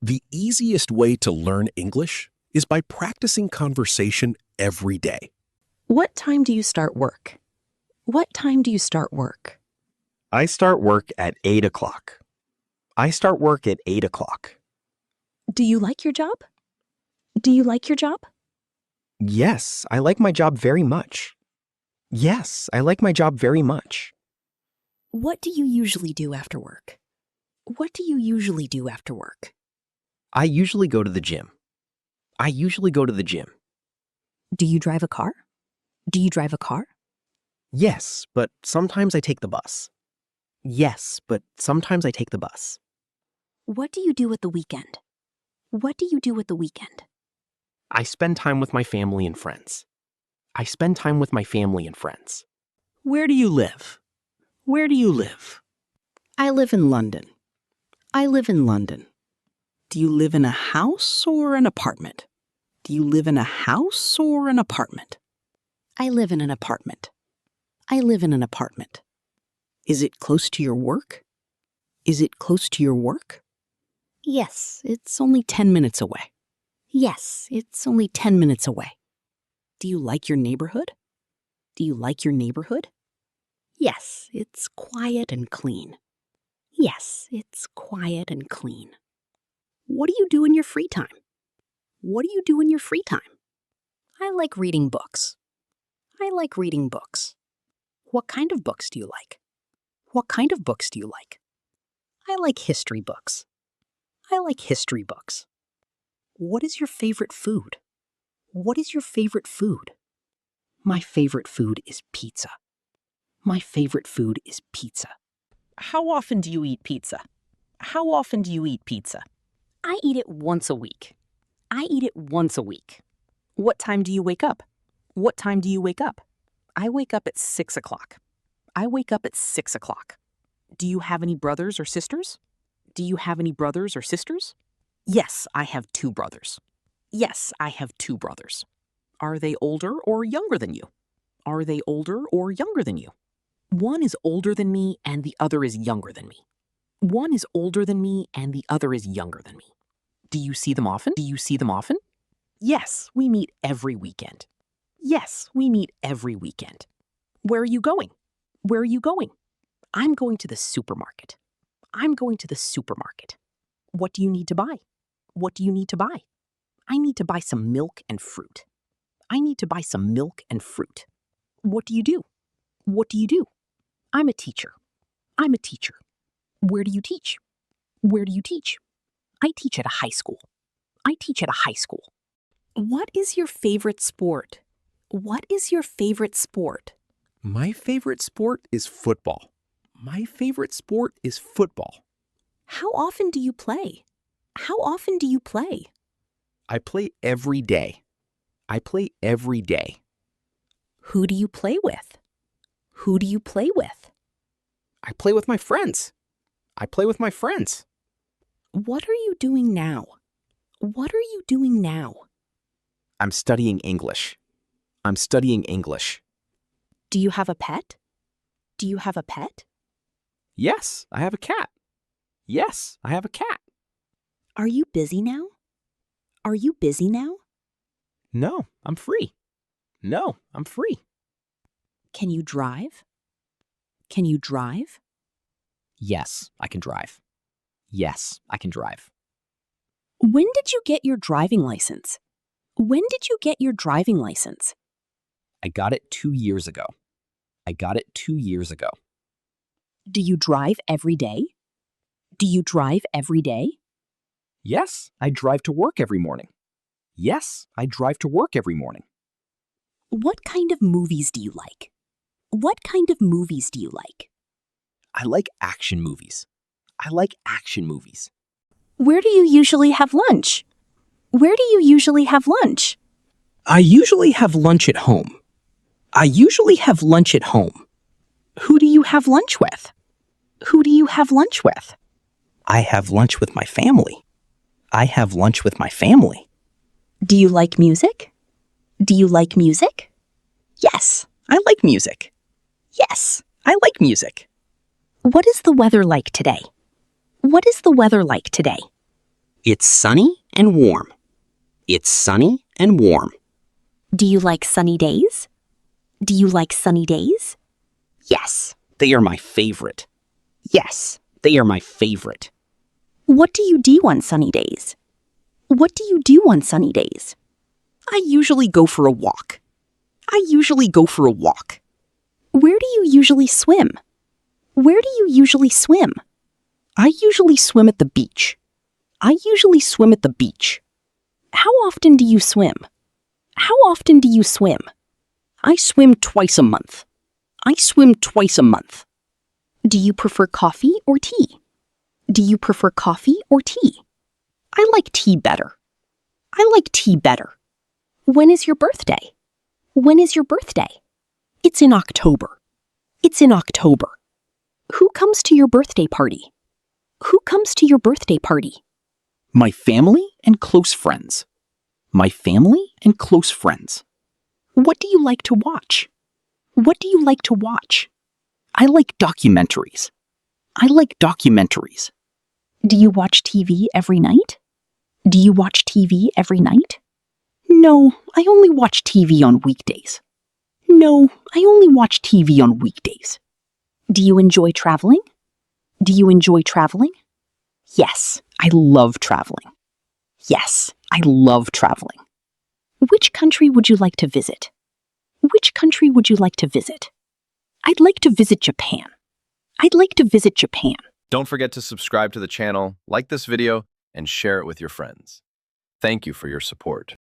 The easiest way to learn English is by practicing conversation every day. What time do you start work? What time do you start work? I start work at 8 o'clock. I start work at 8 o'clock. Do you like your job? Do you like your job? Yes, I like my job very much. Yes, I like my job very much. What do you usually do after work? What do you usually do after work? I usually go to the gym. I usually go to the gym. Do you drive a car? Do you drive a car? Yes, but sometimes I take the bus. Yes, but sometimes I take the bus. What do you do at the weekend? What do you do at the weekend? I spend time with my family and friends. I spend time with my family and friends. Where do you live? Where do you live? I live in London. I live in London. Do you live in a house or an apartment? Do you live in a house or an apartment? I live in an apartment. I live in an apartment. Is it close to your work? Is it close to your work? Yes, it's only 10 minutes away. Yes, it's only 10 minutes away. Do you like your neighborhood? Do you like your neighborhood? Yes, it's quiet and clean. Yes, it's quiet and clean. What do you do in your free time? What do you do in your free time? I like reading books. I like reading books. What kind of books do you like? What kind of books do you like? I like history books. I like history books. What is your favorite food? What is your favorite food? My favorite food is pizza. My favorite food is pizza. How often do you eat pizza? How often do you eat pizza? I eat it once a week. I eat it once a week. What time do you wake up? What time do you wake up? I wake up at 6 o'clock. I wake up at 6 o'clock. Do you have any brothers or sisters? Do you have any brothers or sisters? Yes, I have 2 brothers. Yes, I have 2 brothers. Are they older or younger than you? Are they older or younger than you? One is older than me and the other is younger than me. One is older than me and the other is younger than me. Do you see them often? Do you see them often? Yes, we meet every weekend. Yes, we meet every weekend. Where are you going? Where are you going? I'm going to the supermarket. I'm going to the supermarket. What do you need to buy? What do you need to buy? I need to buy some milk and fruit. I need to buy some milk and fruit. What do you do? What do you do? I'm a teacher. I'm a teacher. Where do you teach? Where do you teach? I teach at a high school. I teach at a high school. What is your favorite sport? What is your favorite sport? My favorite sport is football. My favorite sport is football. How often do you play? How often do you play? I play every day. I play every day. Who do you play with? Who do you play with? I play with my friends. I play with my friends. What are you doing now? What are you doing now? I'm studying English. I'm studying English. Do you have a pet? Do you have a pet? Yes, I have a cat. Yes, I have a cat. Are you busy now? Are you busy now? No, I'm free. No, I'm free. Can you drive? Can you drive? Yes, I can drive. Yes, I can drive. When did you get your driving license? When did you get your driving license? I got it 2 years ago. I got it 2 years ago. Do you drive every day? Do you drive every day? Yes, I drive to work every morning. Yes, I drive to work every morning. What kind of movies do you like? What kind of movies do you like? I like action movies. I like action movies. Where do you usually have lunch? Where do you usually have lunch? I usually have lunch at home. I usually have lunch at home. Who do you have lunch with? Who do you have lunch with? I have lunch with my family. I have lunch with my family. Do you like music? Do you like music? Yes, I like music. Yes, I like music. What is the weather like today? What is the weather like today? It's sunny and warm. It's sunny and warm. Do you like sunny days? Do you like sunny days? Yes, they are my favorite. Yes, they are my favorite. What do you do on sunny days? What do you do on sunny days? I usually go for a walk. I usually go for a walk. Where do you usually swim? Where do you usually swim? I usually swim at the beach. I usually swim at the beach. How often do you swim? How often do you swim? I swim twice a month. I swim twice a month. Do you prefer coffee or tea? Do you prefer coffee or tea? I like tea better. I like tea better. When is your birthday? When is your birthday? It's in October. It's in October. Who comes to your birthday party? Who comes to your birthday party? My family and close friends. My family and close friends. What do you like to watch? What do you like to watch? I like documentaries. I like documentaries. Do you watch TV every night? Do you watch TV every night? No, I only watch TV on weekdays. No, I only watch TV on weekdays. Do you enjoy traveling? Do you enjoy traveling? Yes, I love traveling. Yes, I love traveling. Which country would you like to visit? Which country would you like to visit? I'd like to visit Japan. I'd like to visit Japan. Don't forget to subscribe to the channel, like this video, and share it with your friends. Thank you for your support.